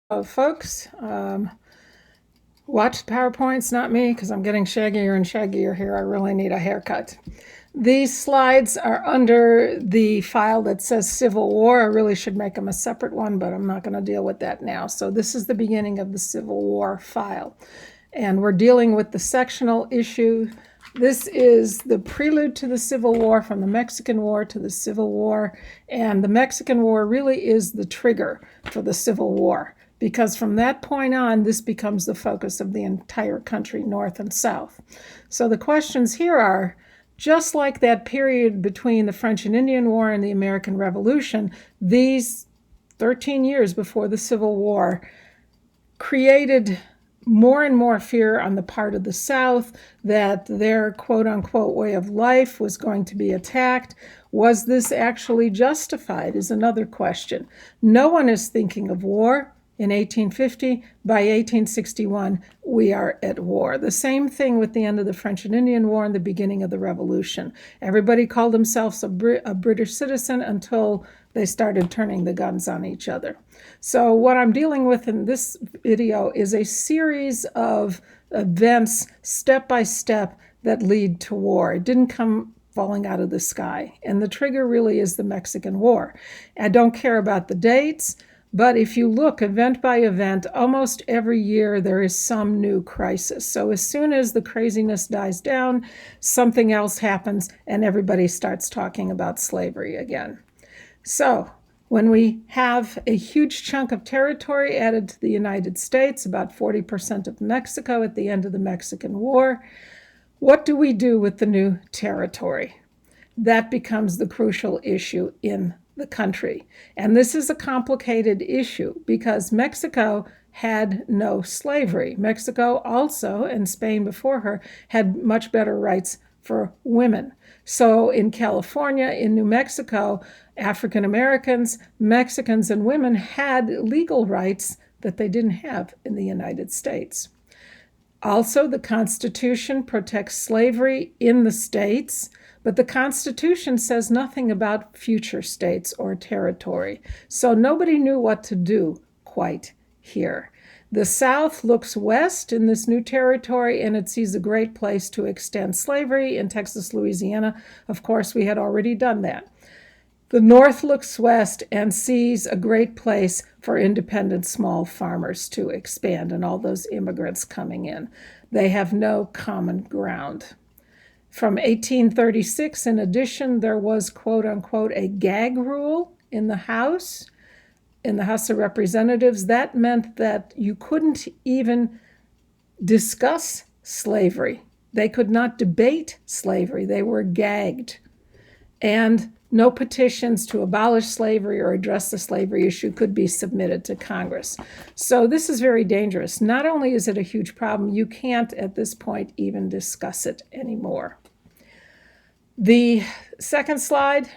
Folks, watch PowerPoints, not me, because I'm getting shaggier and shaggier here. I really need a haircut. These slides are under the file that says Civil War. I really should make them a separate one, but I'm not going to deal with that now. So this is the beginning of the Civil War file. And we're dealing with the sectional issue. This is the prelude to the Civil War, from the Mexican War to the Civil War. And the Mexican War really is the trigger for the Civil War, because from that point on, this becomes the focus of the entire country, North and South. So the questions here are, just like that period between the French and Indian War and the American Revolution, these 13 years before the Civil War created more and more fear on the part of the South that their quote-unquote way of life was going to be attacked. Was this actually justified is another question. No one is thinking of war in 1850. By 1861, we are at war. The same thing with the end of the French and Indian War and the beginning of the Revolution. Everybody called themselves a British citizen until they started turning the guns on each other. So what I'm dealing with in this video is a series of events, step by step, that lead to war. It didn't come falling out of the sky. And the trigger really is the Mexican War. I don't care about the dates, but if you look event by event, almost every year there is some new crisis. So as soon as the craziness dies down, something else happens and everybody starts talking about slavery again. So when we have a huge chunk of territory added to the United States, about 40% of Mexico at the end of the Mexican War, what do we do with the new territory? That becomes the crucial issue in the country. And this is a complicated issue because Mexico had no slavery. Mexico also, and Spain before her, had much better rights for women. So in California, in New Mexico, African Americans, Mexicans, and women had legal rights that they didn't have in the United States. Also, the Constitution protects slavery in the states, but the Constitution says nothing about future states or territory. So nobody knew what to do quite here. The South looks west in this new territory, and it sees a great place to extend slavery. In Texas, Louisiana, of course, we had already done that. The North looks west and sees a great place for independent small farmers to expand and all those immigrants coming in. They have no common ground. From 1836, in addition, there was, quote unquote, a gag rule in the House of Representatives. That meant that you couldn't even discuss slavery. They could not debate slavery. They were gagged. And no petitions to abolish slavery or address the slavery issue could be submitted to Congress. So this is very dangerous. Not only is it a huge problem, you can't at this point even discuss it anymore. The second slide,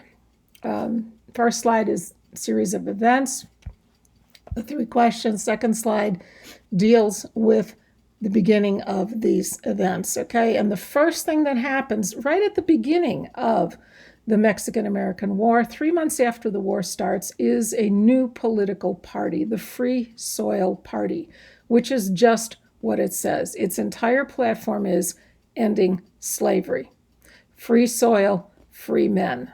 first slide is a series of events, the three questions. Second slide deals with the beginning of these events, okay? And the first thing that happens right at the beginning of the Mexican-American War, 3 months after the war starts, is a new political party, the Free Soil Party, which is just what it says. Its entire platform is ending slavery. Free soil, free men.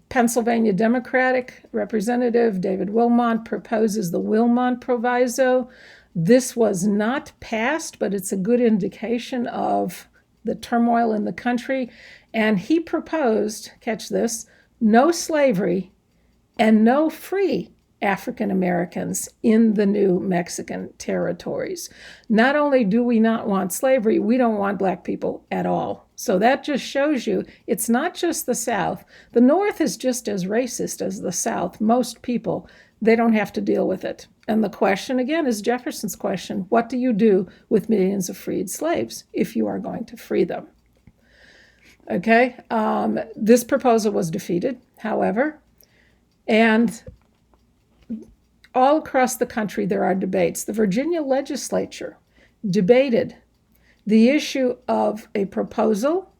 Pennsylvania Democratic Representative David Wilmot proposes the Wilmot Proviso. This was not passed, but it's a good indication of the turmoil in the country. And he proposed, catch this, no slavery and no free African Americans in the new Mexican territories. Not only do we not want slavery, we don't want Black people at all. So that just shows you it's not just the South. The North is just as racist as the South. Most people, they don't have to deal with it. And the question, again, is Jefferson's question: what do you do with millions of freed slaves if you are going to free them? Okay, this proposal was defeated, however, and all across the country there are debates. The Virginia legislature debated the issue of a proposal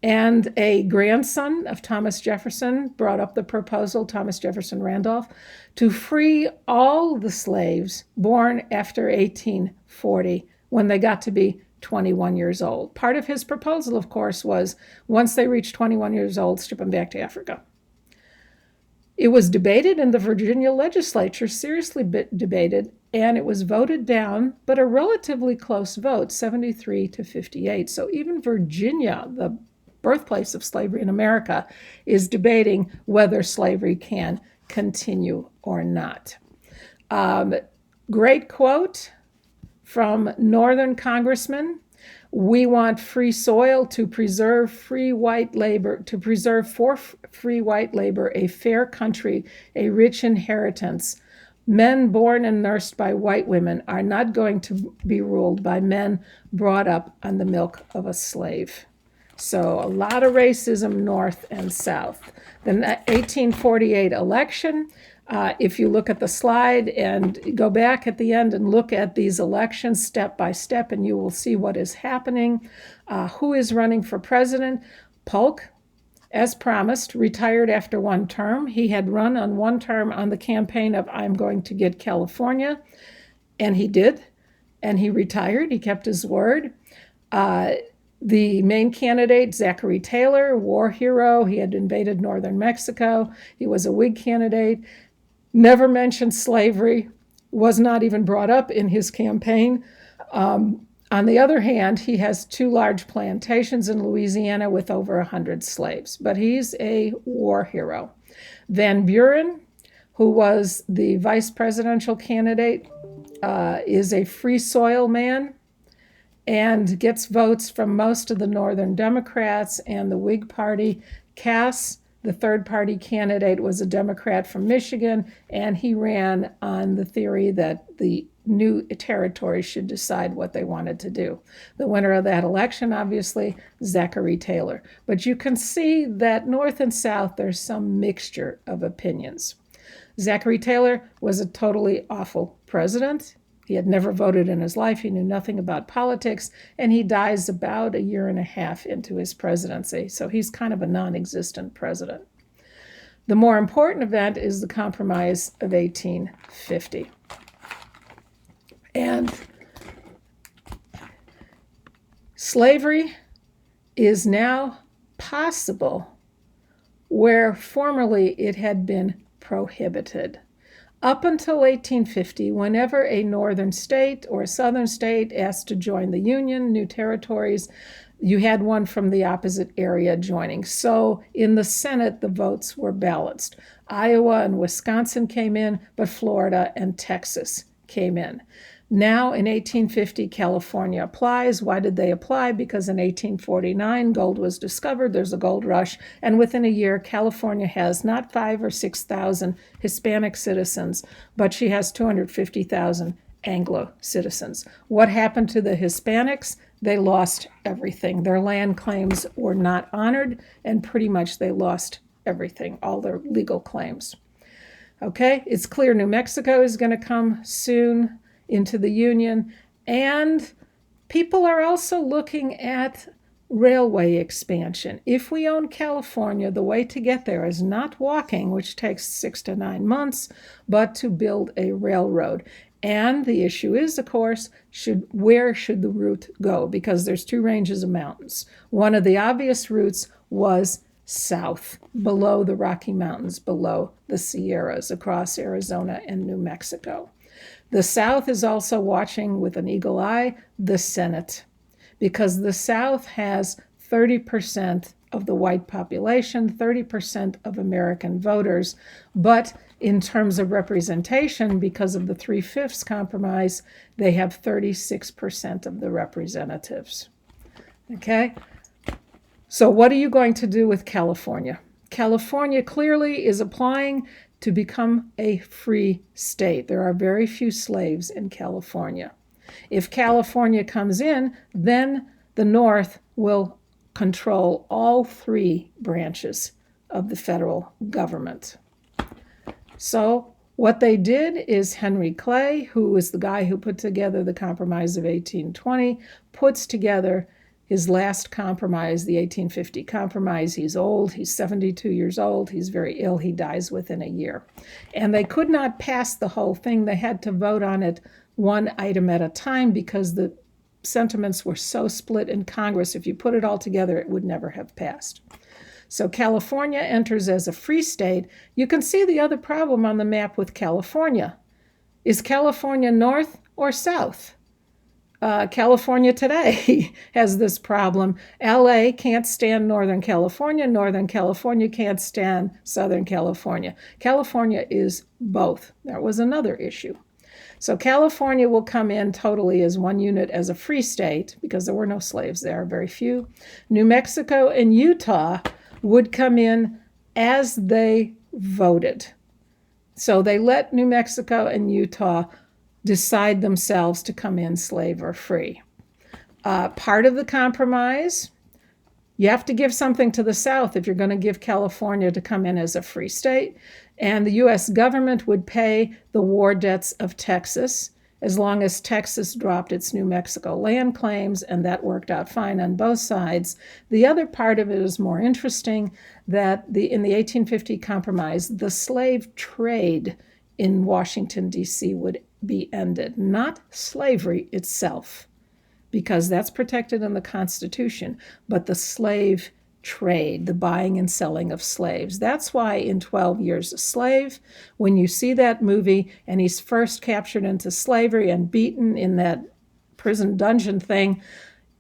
And a grandson of Thomas Jefferson brought up the proposal, Thomas Jefferson Randolph, to free all the slaves born after 1840 when they got to be 21 years old. Part of his proposal, of course, was once they reached 21 years old, ship them back to Africa. It was debated in the Virginia legislature, seriously debated, and it was voted down, but a relatively close vote, 73 to 58. So even Virginia, the birthplace of slavery in America, is debating whether slavery can continue or not. Great quote from Northern congressman: "We want free soil to preserve free white labor, to preserve for free white labor a fair country, a rich inheritance. Men born and nursed by white women are not going to be ruled by men brought up on the milk of a slave." So a lot of racism north and south. The 1848 election, if you look at the slide and go back at the end and look at these elections step by step, and you will see what is happening. Who is running for president? Polk, as promised, retired after one term. He had run on one term on the campaign of "I'm going to get California," and he did, and he retired. He kept his word. The main candidate, Zachary Taylor, war hero. He had invaded northern Mexico. He was a Whig candidate. Never mentioned slavery, was not even brought up in his campaign. On the other hand, he has 2 large plantations in Louisiana with over 100 slaves, but he's a war hero. Van Buren, who was the vice presidential candidate, is a free soil man and gets votes from most of the Northern Democrats and the Whig Party. Cass, the third-party candidate, was a Democrat from Michigan, and he ran on the theory that the new territories should decide what they wanted to do. The winner of that election, obviously, Zachary Taylor. But you can see that north and south, there's some mixture of opinions. Zachary Taylor was a totally awful president. He had never voted in his life. He knew nothing about politics, and he dies about a year and a half into his presidency. So he's kind of a non-existent president. The more important event is the Compromise of 1850. And slavery is now possible where formerly it had been prohibited. Up until 1850, whenever a northern state or a southern state asked to join the Union, new territories, you had one from the opposite area joining. So in the Senate, the votes were balanced. Iowa and Wisconsin came in, but Florida and Texas came in. Now in 1850, California applies. Why did they apply? Because in 1849, gold was discovered. There's a gold rush. And within a year, California has not 5,000 or 6,000 Hispanic citizens, but she has 250,000 Anglo citizens. What happened to the Hispanics? They lost everything. Their land claims were not honored, and pretty much they lost everything, all their legal claims. Okay, it's clear New Mexico is going to come soon into the Union, and people are also looking at railway expansion. If we own California, the way to get there is not walking, which takes 6 to 9 months, but to build a railroad. And the issue is, of course, where should the route go? Because there's 2 ranges of mountains. One of the obvious routes was south, below the Rocky Mountains, below the Sierras, across Arizona and New Mexico. The South is also watching with an eagle eye the Senate, because the South has 30% of the white population, 30% of American voters, but in terms of representation, because of the 3/5 compromise, they have 36% of the representatives. Okay? So what are you going to do with California? California clearly is applying to become a free state. There are very few slaves in California. If California comes in, then the North will control all 3 branches of the federal government. So what they did is Henry Clay, who is the guy who put together the Compromise of 1820, puts together his last compromise, the 1850 compromise. He's old, he's 72 years old, he's very ill, he dies within a year. And they could not pass the whole thing. They had to vote on it one item at a time because the sentiments were so split in Congress. If you put it all together, it would never have passed. So California enters as a free state. You can see the other problem on the map with California. Is California north or south? California today has this problem. LA can't stand Northern California. Northern California can't stand Southern California. California is both. That was another issue. So California will come in totally as one unit as a free state because there were no slaves there, very few. New Mexico and Utah would come in as they voted. So they let New Mexico and Utah decide themselves to come in slave or free. Part of the compromise, you have to give something to the South if you're going to give California to come in as a free state. And the U.S. government would pay the war debts of Texas as long as Texas dropped its New Mexico land claims, and that worked out fine on both sides. The other part of it is more interesting, that in the 1850 compromise, the slave trade in Washington, D.C. would be ended, not slavery itself, because that's protected in the Constitution, but the slave trade, the buying and selling of slaves. That's why in 12 Years a Slave, when you see that movie and he's first captured into slavery and beaten in that prison dungeon thing,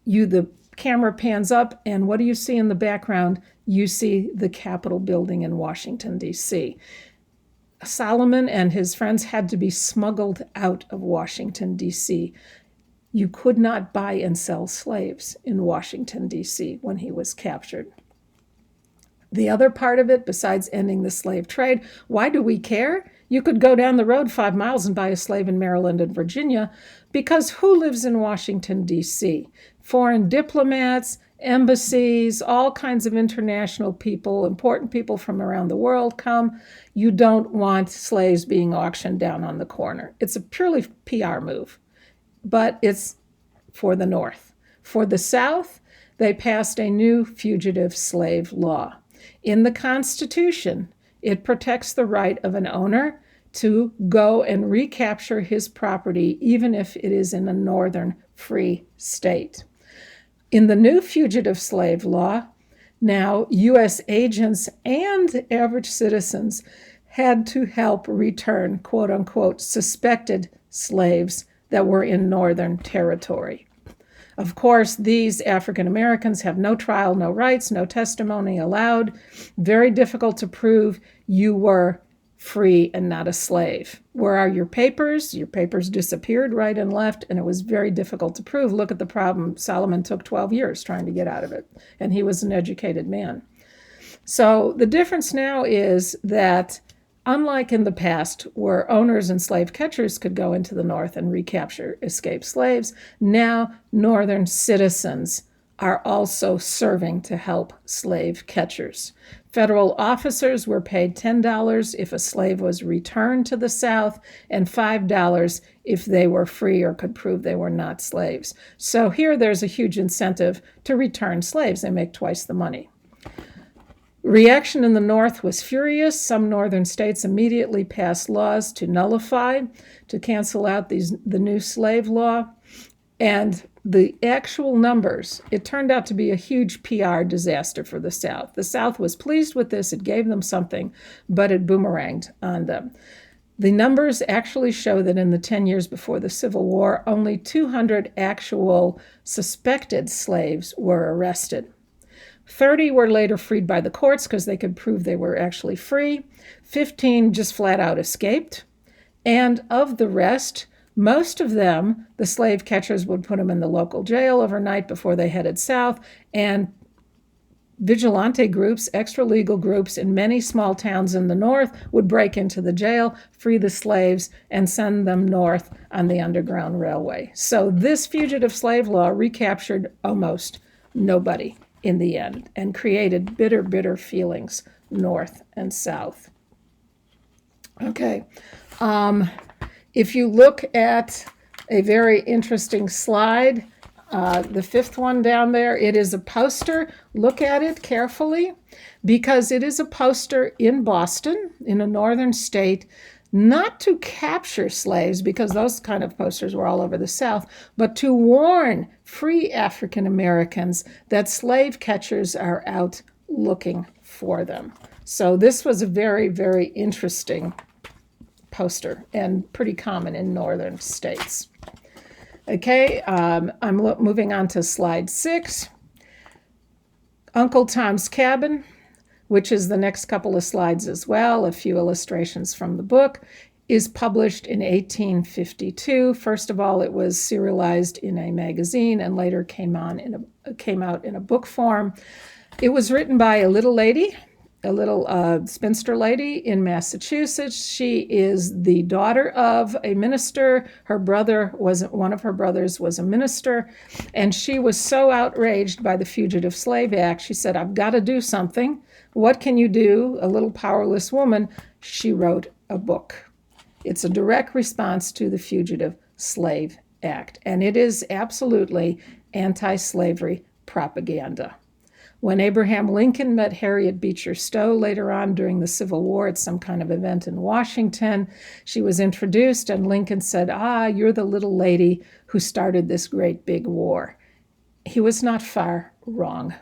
the camera pans up, and what do you see in the background? You see the Capitol building in Washington, D.C. Solomon and his friends had to be smuggled out of Washington, D.C. You could not buy and sell slaves in Washington, D.C. when he was captured. The other part of it, besides ending the slave trade, why do we care? You could go down the road 5 miles and buy a slave in Maryland and Virginia, because who lives in Washington, D.C.? Foreign diplomats, embassies, all kinds of international people, important people from around the world come. You don't want slaves being auctioned down on the corner. It's a purely PR move, but it's for the North. For the South, they passed a new fugitive slave law. In the Constitution, it protects the right of an owner to go and recapture his property, even if it is in a northern free state. In the new fugitive slave law, now U.S. agents and average citizens had to help return, quote unquote, suspected slaves that were in Northern Territory. Of course, these African Americans have no trial, no rights, no testimony allowed. Very difficult to prove you were free and not a slave. Where are your papers? Your papers disappeared right and left, and it was very difficult to prove. Look at the problem. Solomon took 12 years trying to get out of it, and he was an educated man. So the difference now is that, unlike in the past, where owners and slave catchers could go into the North and recapture escaped slaves, now Northern citizens are also serving to help slave catchers. Federal officers were paid $10 if a slave was returned to the South, and $5 if they were free or could prove they were not slaves. So here there's a huge incentive to return slaves. They make twice the money. Reaction in the North was furious. Some northern states immediately passed laws to nullify, to cancel out the new slave law. And the actual numbers, it turned out to be a huge PR disaster for the South. The South was pleased with this. It gave them something, but it boomeranged on them. The numbers actually show that in the 10 years before the Civil War, only 200 actual suspected slaves were arrested. 30 were later freed by the courts because they could prove they were actually free. 15 just flat out escaped. And of the rest, most of them, the slave catchers would put them in the local jail overnight before they headed south, and vigilante groups, extra-legal groups in many small towns in the North would break into the jail, free the slaves, and send them north on the Underground Railway. So this fugitive slave law recaptured almost nobody in the end and created bitter, bitter feelings north and south. Okay. If you look at a very interesting slide The fifth one down there, it is a poster. Look at it carefully because it is a poster in Boston, in a northern state, not to capture slaves, because those kind of posters were all over the South, but to warn free African Americans that slave catchers are out looking for them. So this was a very, very interesting poster and pretty common in northern states. Okay, I'm moving on to slide 6. Uncle Tom's Cabin, which is the next couple of slides as well, a few illustrations from the book, is published in 1852. First of all, it was serialized in a magazine and later came out in a book form. It was written by a little lady, a little spinster lady in Massachusetts. She is the daughter of a minister. One of her brothers was a minister, and she was so outraged by the Fugitive Slave Act, she said, I've got to do something. What can you do? A little powerless woman. She wrote a book. It's a direct response to the Fugitive Slave Act, and it is absolutely anti-slavery propaganda. When Abraham Lincoln met Harriet Beecher Stowe later on during the Civil War at some kind of event in Washington, she was introduced and Lincoln said, you're the little lady who started this great big war. He was not far wrong.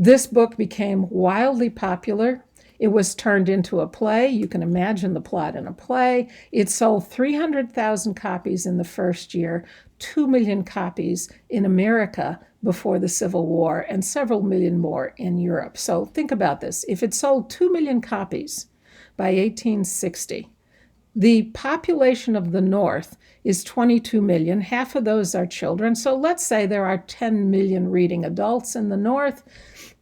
This book became wildly popular. It was turned into a play. You can imagine the plot in a play. It sold 300,000 copies in the first year, 2 million copies in America before the Civil War, and several million more in Europe. So think about this. If it sold 2 million copies by 1860, the population of the North is 22 million. Half of those are children. So let's say there are 10 million reading adults in the North.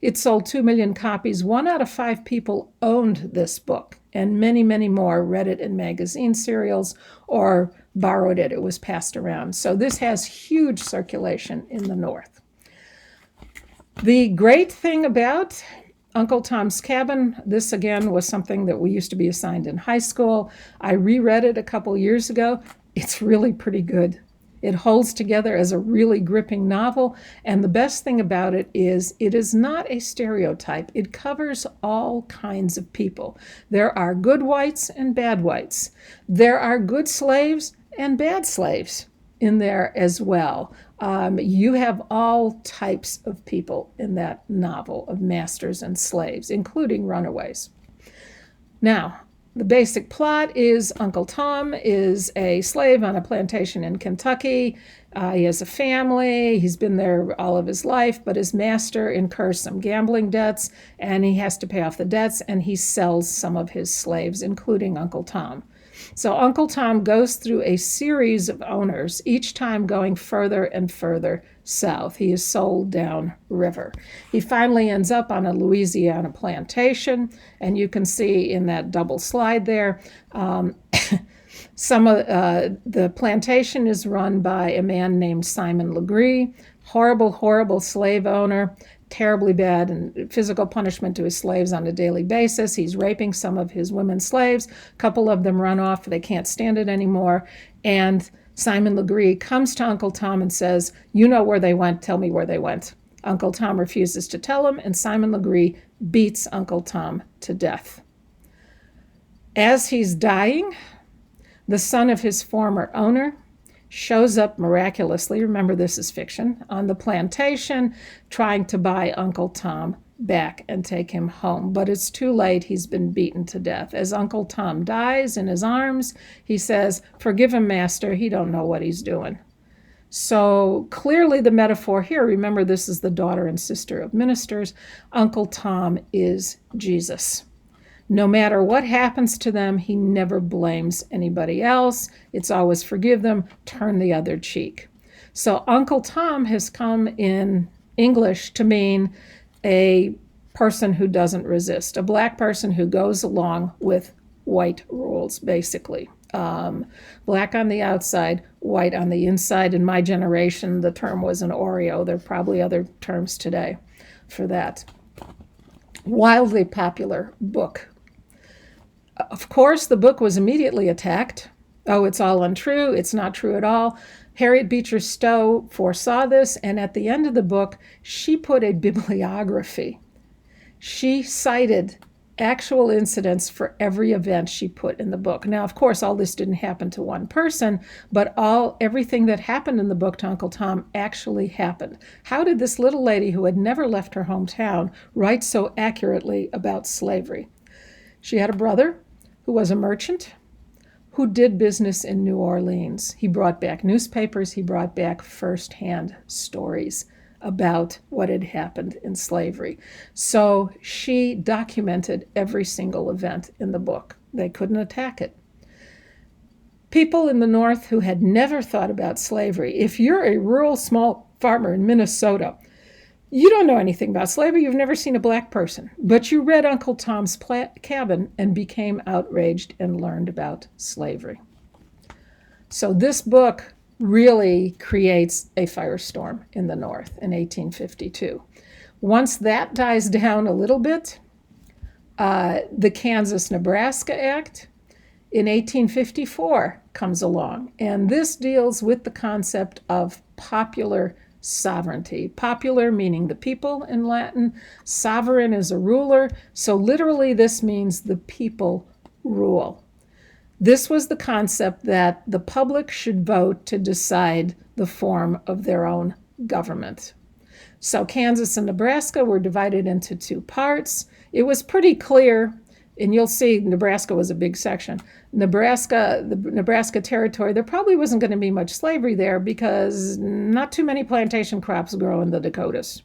It sold 2 million copies. 1 out of 5 people owned this book, and many, many more read it in magazine serials or borrowed it. It was passed around. So this has huge circulation in the North. The great thing about Uncle Tom's Cabin, this again was something that we used to be assigned in high school. I reread it a couple years ago. It's really pretty good. It holds together as a really gripping novel, and the best thing about it is not a stereotype. It covers all kinds of people. There are good whites and bad whites. There are good slaves and bad slaves in there as well. You have all types of people in that novel of masters and slaves, including runaways. Now, the basic plot is Uncle Tom is a slave on a plantation in Kentucky. He has a family. He's been there all of his life, but his master incurs some gambling debts, and he has to pay off the debts, and he sells some of his slaves, including Uncle Tom. So Uncle Tom goes through a series of owners, each time going further and further south. He is sold down river. He finally ends up on a Louisiana plantation, and you can see in that double slide there, some of the plantation is run by a man named Simon Legree, horrible, horrible slave owner, terribly bad and physical punishment to his slaves on a daily basis. He's raping some of his women slaves. A couple of them run off. They can't stand it anymore. And Simon Legree comes to Uncle Tom and says, you know where they went. Tell me where they went. Uncle Tom refuses to tell him, and Simon Legree beats Uncle Tom to death. As he's dying, the son of his former owner shows up miraculously, remember this is fiction, on the plantation trying to buy Uncle Tom back and take him home. But it's too late. He's been beaten to death. As Uncle Tom dies in his arms, he says, forgive him, master. He don't know what he's doing. So clearly the metaphor here, remember this is the daughter and sister of ministers, Uncle Tom is Jesus. No matter what happens to them, he never blames anybody else. It's always forgive them, turn the other cheek. So Uncle Tom has come in English to mean a person who doesn't resist, a black person who goes along with white rules, basically. Black on the outside, white on the inside. In my generation, the term was an Oreo. There are probably other terms today for that. Wildly popular book. Of course, the book was immediately attacked. Oh, it's all untrue. It's not true at all. Harriet Beecher Stowe foresaw this, and at the end of the book, she put a bibliography. She cited actual incidents for every event she put in the book. Now, of course, all this didn't happen to one person, but everything that happened in the book to Uncle Tom actually happened. How did this little lady who had never left her hometown write so accurately about slavery? She had a brother who was a merchant who did business in New Orleans. He brought back newspapers, he brought back firsthand stories about what had happened in slavery. So she documented every single event in the book. They couldn't attack it. People in the North who had never thought about slavery, if you're a rural small farmer in Minnesota, you don't know anything about slavery, you've never seen a black person, but you read Uncle Tom's Cabin and became outraged and learned about slavery. So this book really creates a firestorm in the North in 1852. Once that dies down a little bit, the Kansas-Nebraska Act in 1854 comes along, and this deals with the concept of popular sovereignty. Popular meaning the people in Latin. Sovereign is a ruler, so literally this means the people rule. This was the concept that the public should vote to decide the form of their own government. So Kansas and Nebraska were divided into two parts. It was pretty clear, and you'll see Nebraska was a big section. The Nebraska territory, there probably wasn't going to be much slavery there because not too many plantation crops grow in the Dakotas.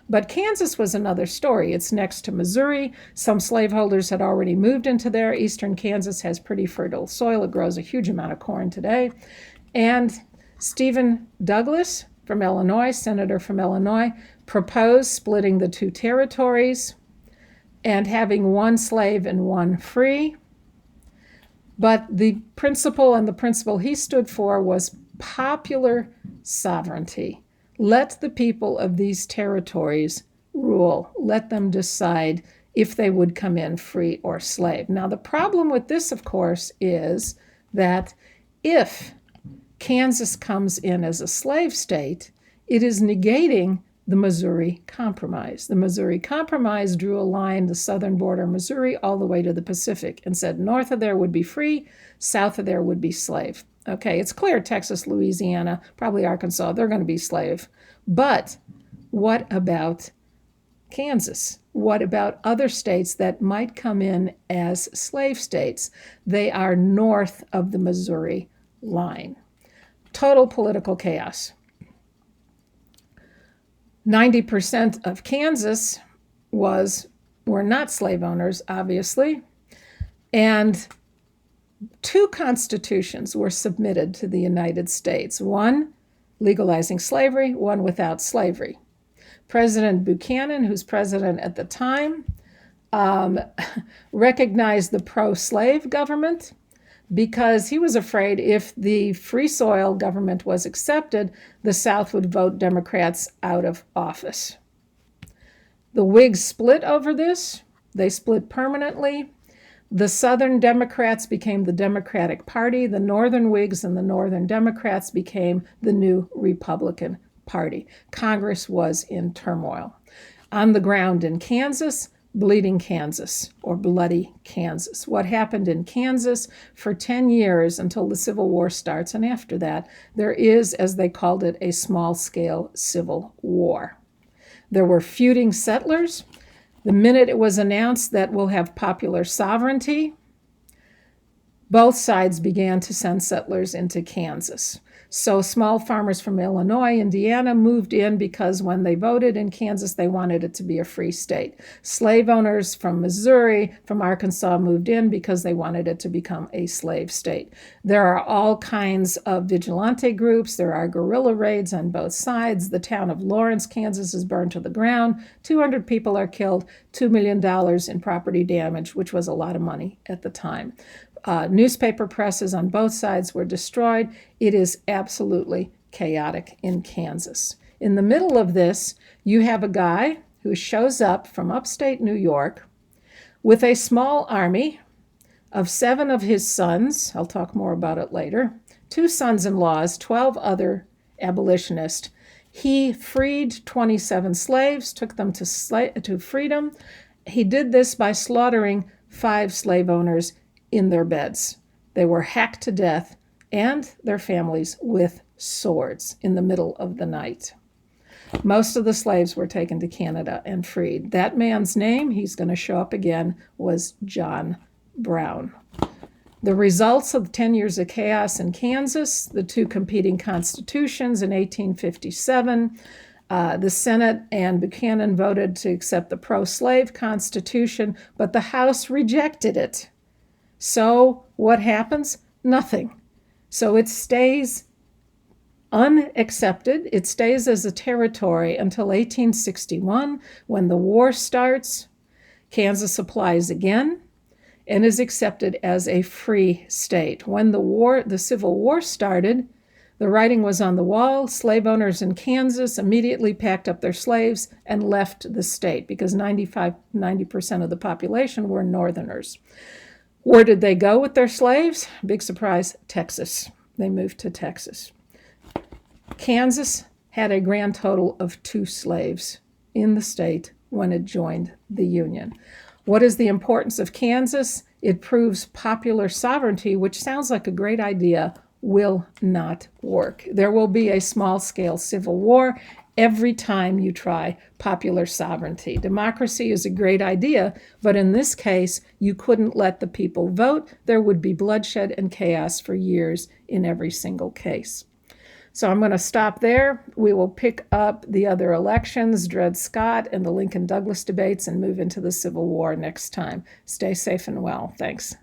But Kansas was another story. It's next to Missouri. Some slaveholders had already moved into there. Eastern Kansas has pretty fertile soil. It grows a huge amount of corn today. And Stephen Douglas from Illinois, senator from Illinois, proposed splitting the two territories and having one slave and one free. But the principle he stood for was popular sovereignty. Let the people of these territories rule. Let them decide if they would come in free or slave. Now, the problem with this, of course, is that if Kansas comes in as a slave state, it is negating the Missouri Compromise. The Missouri Compromise drew a line, the southern border of Missouri, all the way to the Pacific, and said north of there would be free, south of there would be slave. Okay, it's clear Texas, Louisiana, probably Arkansas, they're going to be slave. But what about Kansas? What about other states that might come in as slave states? They are north of the Missouri line. Total political chaos. 90% of Kansas were not slave owners, obviously, and two constitutions were submitted to the United States, one legalizing slavery, one without slavery. President Buchanan, who's president at the time, recognized the pro-slave government because he was afraid if the free soil government was accepted, the South would vote Democrats out of office. The Whigs split over this. They split permanently. The Southern Democrats became the Democratic Party. The Northern Whigs and the Northern Democrats became the new Republican Party. Congress was in turmoil. On the ground in Kansas, Bleeding Kansas or Bloody Kansas. What happened in Kansas for 10 years until the Civil War starts, and after that, there is, as they called it, a small-scale civil war. There were feuding settlers. The minute it was announced that we'll have popular sovereignty, both sides began to send settlers into Kansas. So small farmers from Illinois, Indiana moved in because when they voted in Kansas, they wanted it to be a free state. Slave owners from Missouri, from Arkansas moved in because they wanted it to become a slave state. There are all kinds of vigilante groups. There are guerrilla raids on both sides. The town of Lawrence, Kansas is burned to the ground. 200 people are killed, $2 million in property damage, which was a lot of money at the time. Newspaper presses on both sides were destroyed. It is absolutely chaotic in Kansas. In the middle of this, you have a guy who shows up from upstate New York with a small army Of 7 of his sons, I'll talk more about it later, 2 sons-in-laws, 12 other abolitionists, he freed 27 slaves, took them to freedom. He did this by slaughtering 5 slave owners in their beds. They were hacked to death, and their families with swords in the middle of the night. Most of the slaves were taken to Canada and freed. That man's name, he's going to show up again, was John Brown. The results of 10 years of chaos in Kansas, the 2 competing constitutions in 1857, the Senate and Buchanan voted to accept the pro-slave Constitution, but the House rejected it. So what happens? Nothing. So it stays unaccepted. It stays as a territory until 1861, when the war starts. Kansas applies again and is accepted as a free state. When the Civil War started, the writing was on the wall. Slave owners in Kansas immediately packed up their slaves and left the state because 90% of the population were Northerners. Where did they go with their slaves? Big surprise, Texas. They moved to Texas. Kansas had a grand total of 2 slaves in the state when it joined the Union. What is the importance of Kansas? It proves popular sovereignty, which sounds like a great idea, will not work. There will be a small-scale civil war every time you try popular sovereignty. Democracy is a great idea, but in this case, you couldn't let the people vote. There would be bloodshed and chaos for years in every single case. So I'm going to stop there. We will pick up the other elections, Dred Scott and the Lincoln-Douglas debates, and move into the Civil War next time. Stay safe and well. Thanks.